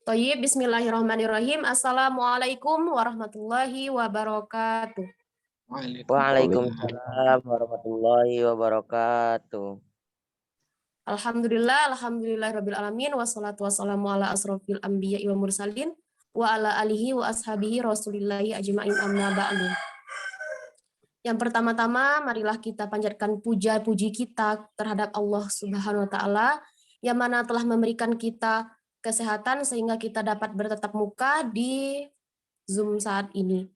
Thayyib, bismillahirrahmanirrahim. Assalamualaikum warahmatullahi wabarakatuh. Waalaikumsalam warahmatullahi wabarakatuh. Alhamdulillah rabbil wassalatu wassalamu ala asrofil anbiya wa mursalin wa ala alihi wa ashabihi rasulillahi ajma'in amma ba'du. Yang pertama-tama, marilah kita panjatkan puja-puji kita terhadap Allah Subhanahu wa taala yang mana telah memberikan kita kesehatan sehingga kita dapat bertatap muka di Zoom saat ini.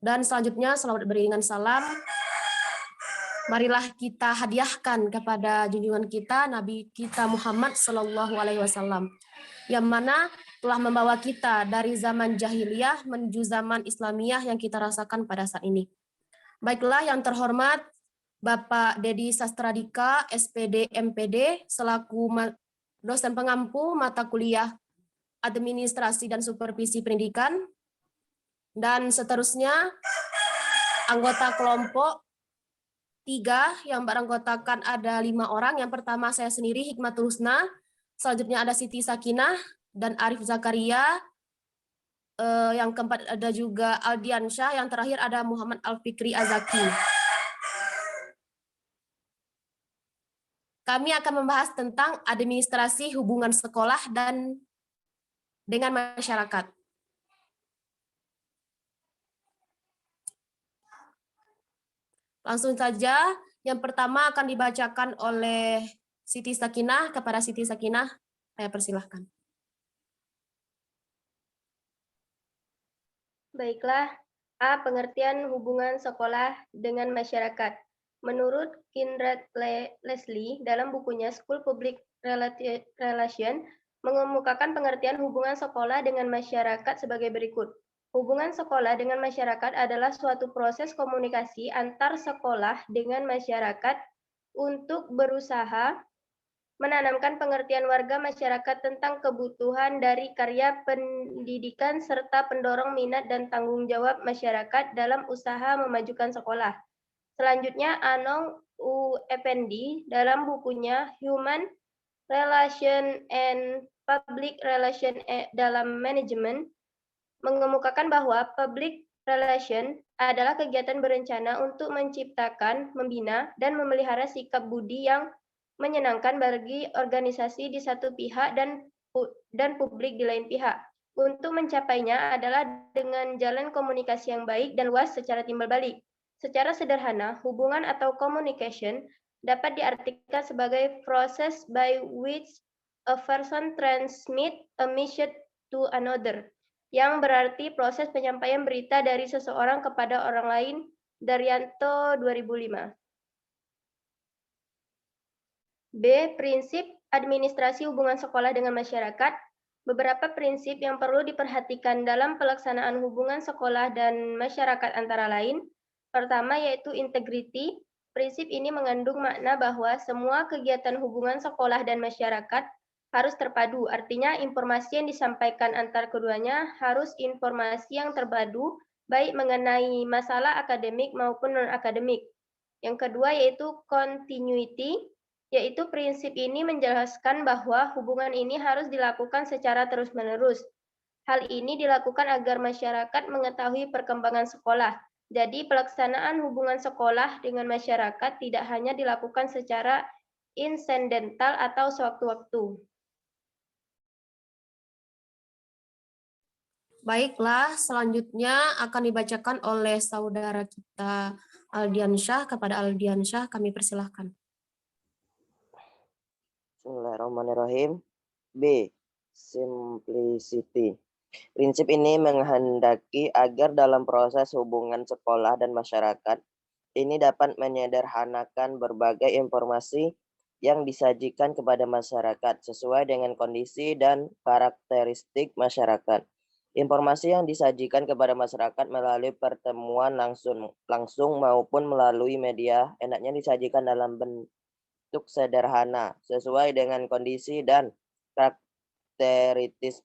Dan selanjutnya selawat beriringan salam marilah kita hadiahkan kepada junjungan kita Nabi kita Muhammad Sallallahu Alaihi Wasallam yang mana telah membawa kita dari zaman jahiliyah menuju zaman Islamiyah yang kita rasakan pada saat ini. Baiklah yang terhormat Bapak Dedi Sastradika, SPD MPD, selaku dosen pengampu mata kuliah Administrasi dan Supervisi Pendidikan, dan seterusnya anggota kelompok 3 yang beranggotakan ada 5 orang. Yang pertama saya sendiri Hikmatul Husna, selanjutnya ada Siti Sakinah dan Arif Zakaria, yang keempat ada juga Aldian Syah, yang terakhir ada Muhammad Al-Fikri Azaki. Kami akan membahas tentang administrasi hubungan sekolah dan dengan masyarakat. Langsung saja, yang pertama akan dibacakan oleh Siti Sakinah. Kepada Siti Sakinah, saya persilahkan. Baiklah, A. Pengertian hubungan sekolah dengan masyarakat. Menurut Kindred Leslie, dalam bukunya School Public Relation, mengemukakan pengertian hubungan sekolah dengan masyarakat sebagai berikut. Hubungan sekolah dengan masyarakat adalah suatu proses komunikasi antar sekolah dengan masyarakat untuk berusaha menanamkan pengertian warga masyarakat tentang kebutuhan dari karya pendidikan serta pendorong minat dan tanggung jawab masyarakat dalam usaha memajukan sekolah. Selanjutnya, Anong U. Effendi dalam bukunya Human Relation and Public Relation dalam Manajemen mengemukakan bahwa public relation adalah kegiatan berencana untuk menciptakan, membina, dan memelihara sikap budi yang menyenangkan bagi organisasi di satu pihak dan publik di lain pihak. Untuk mencapainya adalah dengan jalan komunikasi yang baik dan luas secara timbal balik. Secara sederhana, hubungan atau communication dapat diartikan sebagai proses by which a person transmit a message to another, yang berarti proses penyampaian berita dari seseorang kepada orang lain. Daryanto 2005. B. Prinsip administrasi hubungan sekolah dengan masyarakat. Beberapa prinsip yang perlu diperhatikan dalam pelaksanaan hubungan sekolah dan masyarakat antara lain. Pertama yaitu integriti. Prinsip ini mengandung makna bahwa semua kegiatan hubungan sekolah dan masyarakat harus terpadu. Artinya informasi yang disampaikan antar keduanya harus informasi yang terpadu, baik mengenai masalah akademik maupun non-akademik. Yang kedua yaitu continuity. Yaitu prinsip ini menjelaskan bahwa hubungan ini harus dilakukan secara terus-menerus. Hal ini dilakukan agar masyarakat mengetahui perkembangan sekolah. Jadi pelaksanaan hubungan sekolah dengan masyarakat tidak hanya dilakukan secara insidental atau sewaktu-waktu. Baiklah, selanjutnya akan dibacakan oleh saudara kita Aldian Syah. Kepada Aldian Syah kami persilahkan. Bismillahirrahmanirrahim. B. Simplicity. Prinsip ini menghendaki agar dalam proses hubungan sekolah dan masyarakat ini dapat menyederhanakan berbagai informasi yang disajikan kepada masyarakat sesuai dengan kondisi dan karakteristik masyarakat. Informasi yang disajikan kepada masyarakat melalui pertemuan langsung maupun melalui media enaknya disajikan dalam bentuk sederhana sesuai dengan kondisi dan karakteristik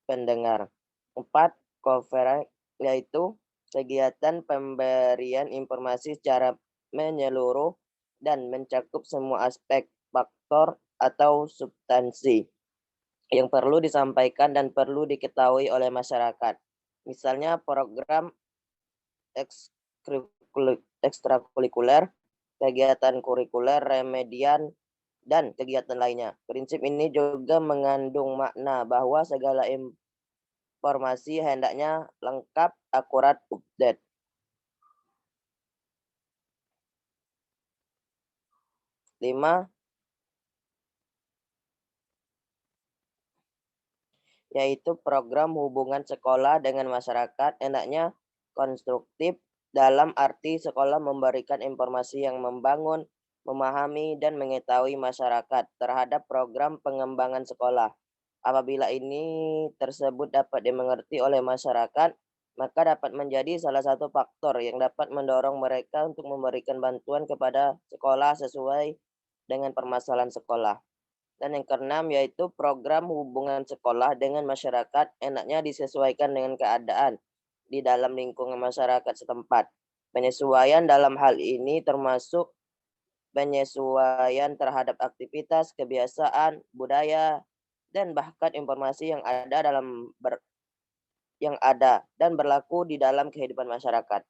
pendengar. 4. Coverage, yaitu kegiatan pemberian informasi secara menyeluruh dan mencakup semua aspek, faktor, atau substansi. yang perlu disampaikan dan perlu diketahui oleh masyarakat. Misalnya program ekstrakurikuler, kegiatan kurikuler, remedian, dan kegiatan lainnya. Prinsip ini juga mengandung makna bahwa segala informasi hendaknya lengkap, akurat, update. 5. Yaitu program hubungan sekolah dengan masyarakat hendaknya konstruktif dalam arti sekolah memberikan informasi yang membangun, memahami, dan mengetahui masyarakat terhadap program pengembangan sekolah. Apabila ini tersebut dapat dimengerti oleh masyarakat, maka dapat menjadi salah satu faktor yang dapat mendorong mereka untuk memberikan bantuan kepada sekolah sesuai dengan permasalahan sekolah. Dan yang keenam yaitu program hubungan sekolah dengan masyarakat enaknya disesuaikan dengan keadaan di dalam lingkungan masyarakat setempat. Penyesuaian dalam hal ini termasuk penyesuaian terhadap aktivitas, kebiasaan, budaya, dan bahkan informasi yang ada dan berlaku di dalam kehidupan masyarakat.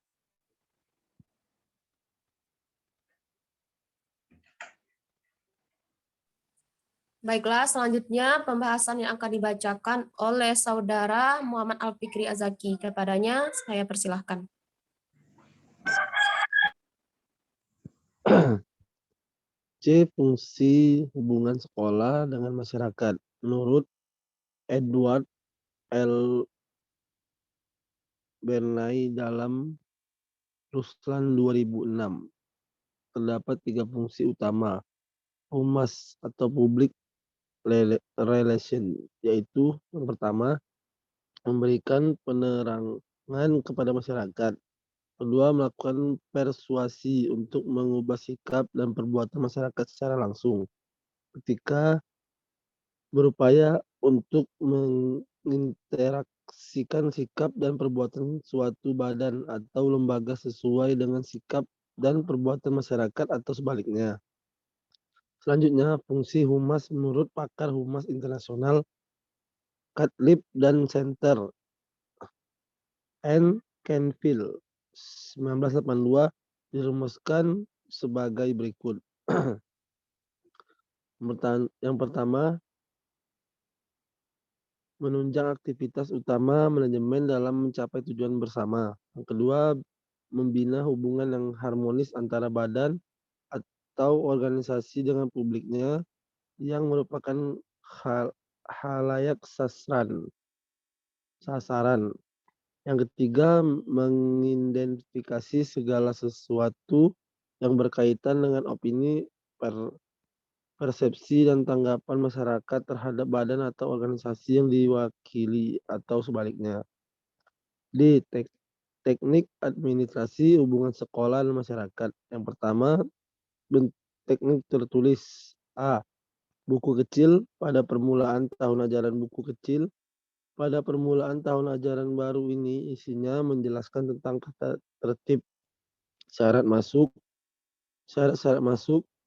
Baiklah, selanjutnya pembahasan yang akan dibacakan oleh Saudara Muhammad Al-Fikri Azaki. Kepadanya saya persilahkan. C. Fungsi hubungan sekolah dengan masyarakat. Menurut Edward L. Bernay dalam Ruslan 2006, terdapat 3 fungsi utama humas atau public relation, yaitu yang pertama, memberikan penerangan kepada masyarakat. Kedua, melakukan persuasi untuk mengubah sikap dan perbuatan masyarakat secara langsung. Ketiga, berupaya untuk menginteraksikan sikap dan perbuatan suatu badan atau lembaga sesuai dengan sikap dan perbuatan masyarakat atau sebaliknya. Selanjutnya, fungsi humas menurut pakar humas internasional Catlip dan Center N. Canfield 1982 dirumuskan sebagai berikut. Yang pertama, menunjang aktivitas utama manajemen dalam mencapai tujuan bersama. Yang kedua, membina hubungan yang harmonis antara badan atau organisasi dengan publiknya yang merupakan halayak sasaran. Yang ketiga, mengidentifikasi segala sesuatu yang berkaitan dengan opini, persepsi, dan tanggapan masyarakat terhadap badan atau organisasi yang diwakili atau sebaliknya. D. Teknik administrasi hubungan sekolah dan masyarakat. Yang pertama, teknik tertulis. A. Buku kecil pada permulaan tahun ajaran. Buku kecil pada permulaan tahun ajaran baru ini isinya menjelaskan tentang tata tertib, syarat masuk,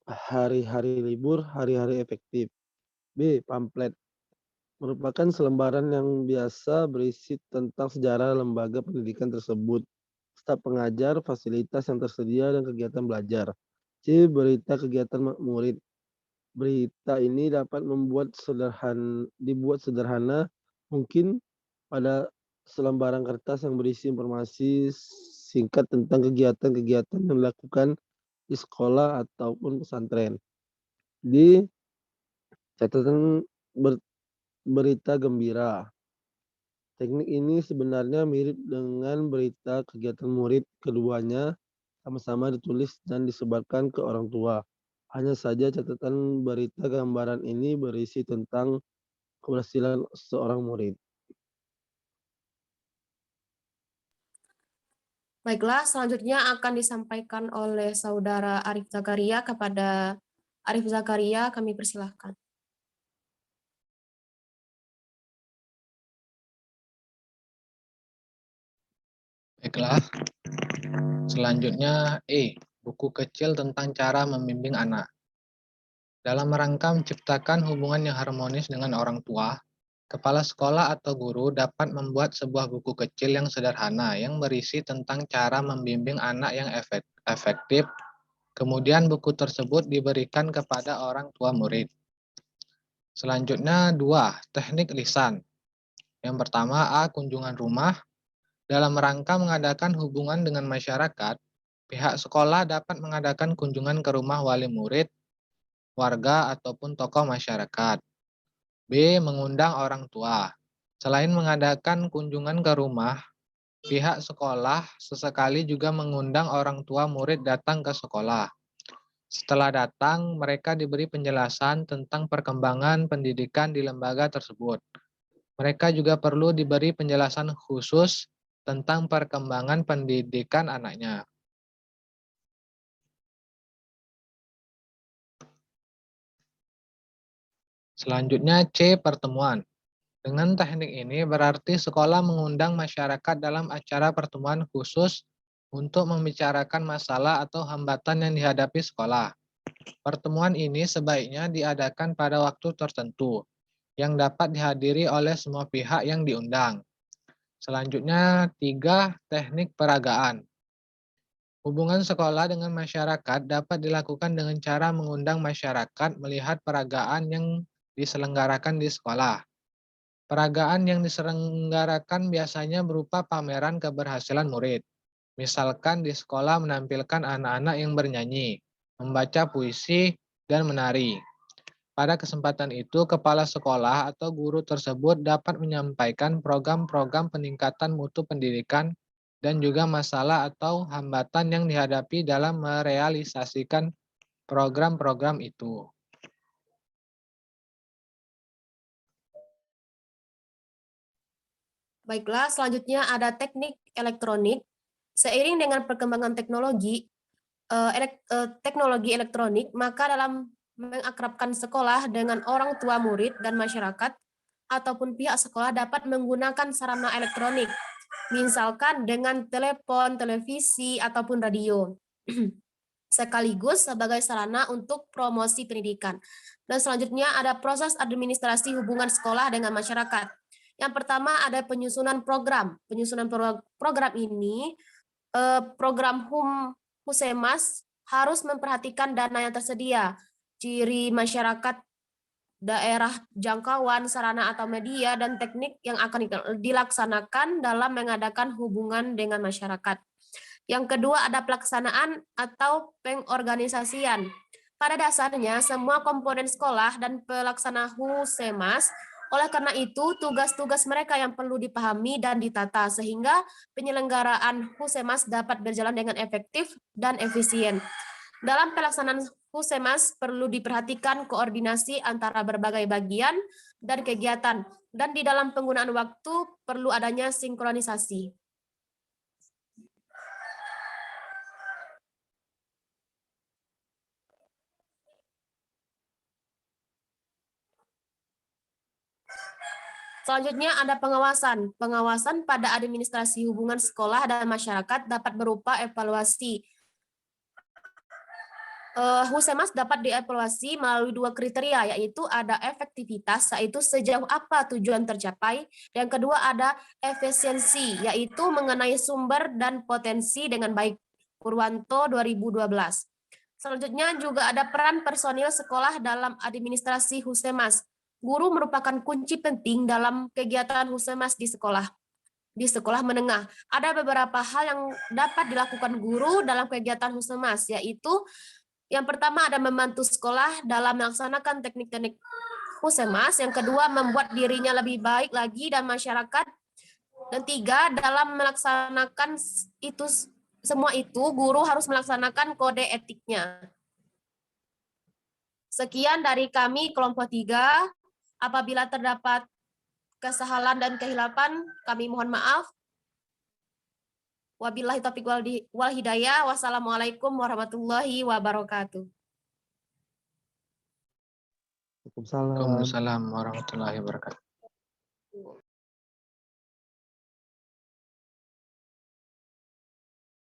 hari-hari libur, hari-hari efektif. B. Pamflet merupakan selembaran yang biasa berisi tentang sejarah lembaga pendidikan tersebut, staf pengajar, fasilitas yang tersedia, dan kegiatan belajar. C. Berita kegiatan murid. Berita ini dapat dibuat sederhana mungkin pada selembaran kertas yang berisi informasi singkat tentang kegiatan-kegiatan yang dilakukan di sekolah ataupun pesantren. D. Catatan berita gembira. Teknik ini sebenarnya mirip dengan berita kegiatan murid. Keduanya sama-sama ditulis dan disebarkan ke orang tua. Hanya saja catatan berita gambaran ini berisi tentang keberhasilan seorang murid. Baiklah, selanjutnya akan disampaikan oleh Saudara Arif Zakaria. Kepada Arif Zakaria kami persilahkan. Baiklah, selanjutnya buku kecil tentang cara membimbing anak. Dalam rangka menciptakan hubungan yang harmonis dengan orang tua, kepala sekolah atau guru dapat membuat sebuah buku kecil yang sederhana yang berisi tentang cara membimbing anak yang efektif. Kemudian buku tersebut diberikan kepada orang tua murid. Selanjutnya 2. Teknik lisan. Yang pertama A. Kunjungan rumah. Dalam rangka mengadakan hubungan dengan masyarakat, pihak sekolah dapat mengadakan kunjungan ke rumah wali murid, warga, ataupun tokoh masyarakat. B. Mengundang orang tua. Selain mengadakan kunjungan ke rumah, pihak sekolah sesekali juga mengundang orang tua murid datang ke sekolah. Setelah datang, mereka diberi penjelasan tentang perkembangan pendidikan di lembaga tersebut. Mereka juga perlu diberi penjelasan khusus tentang perkembangan pendidikan anaknya. Selanjutnya C. Pertemuan. Dengan teknik ini berarti sekolah mengundang masyarakat dalam acara pertemuan khusus untuk membicarakan masalah atau hambatan yang dihadapi sekolah. Pertemuan ini sebaiknya diadakan pada waktu tertentu yang dapat dihadiri oleh semua pihak yang diundang. Selanjutnya 3. Teknik peragaan. Hubungan sekolah dengan masyarakat dapat dilakukan dengan cara mengundang masyarakat melihat peragaan yang diselenggarakan di sekolah. Peragaan yang diselenggarakan biasanya berupa pameran keberhasilan murid. Misalkan di sekolah menampilkan anak-anak yang bernyanyi, membaca puisi, dan menari. Pada kesempatan itu, kepala sekolah atau guru tersebut dapat menyampaikan program-program peningkatan mutu pendidikan dan juga masalah atau hambatan yang dihadapi dalam merealisasikan program-program itu. Baiklah, selanjutnya ada teknik elektronik. Seiring dengan perkembangan teknologi elektronik, maka dalam mengakrabkan sekolah dengan orang tua murid dan masyarakat, ataupun pihak sekolah dapat menggunakan sarana elektronik, misalkan dengan telepon, televisi, ataupun radio, sekaligus sebagai sarana untuk promosi pendidikan. Dan selanjutnya ada proses administrasi hubungan sekolah dengan masyarakat. Yang pertama ada penyusunan program. Penyusunan program ini, program Husemas harus memperhatikan dana yang tersedia, ciri masyarakat, daerah jangkauan, sarana atau media, dan teknik yang akan dilaksanakan dalam mengadakan hubungan dengan masyarakat. Yang kedua ada pelaksanaan atau pengorganisasian. Pada dasarnya semua komponen sekolah dan pelaksana Husemas. Oleh karena itu, tugas-tugas mereka yang perlu dipahami dan ditata sehingga penyelenggaraan Husemas dapat berjalan dengan efektif dan efisien. Dalam pelaksanaan Husemas perlu diperhatikan koordinasi antara berbagai bagian dan kegiatan, dan di dalam penggunaan waktu perlu adanya sinkronisasi. Selanjutnya ada pengawasan. Pengawasan pada administrasi hubungan sekolah dan masyarakat dapat berupa evaluasi. Husemas dapat dievaluasi melalui 2 kriteria, yaitu ada efektivitas, yaitu sejauh apa tujuan tercapai. Yang kedua ada efisiensi, yaitu mengenai sumber dan potensi dengan baik. Purwanto 2012. Selanjutnya juga ada peran personil sekolah dalam administrasi Husemas. Guru merupakan kunci penting dalam kegiatan Husemas di sekolah. Di sekolah menengah, ada beberapa hal yang dapat dilakukan guru dalam kegiatan Husemas, yaitu yang pertama ada membantu sekolah dalam melaksanakan teknik-teknik Husemas, yang kedua membuat dirinya lebih baik lagi dan masyarakat, dan 3 dalam melaksanakan itu semua itu guru harus melaksanakan kode etiknya. Sekian dari kami kelompok 3. Apabila terdapat kesalahan dan kehilapan, kami mohon maaf. Wabillahi taufiq wal hidayah. Wassalamualaikum warahmatullahi wabarakatuh. Waalaikumsalam. Waalaikumsalam warahmatullahi wabarakatuh.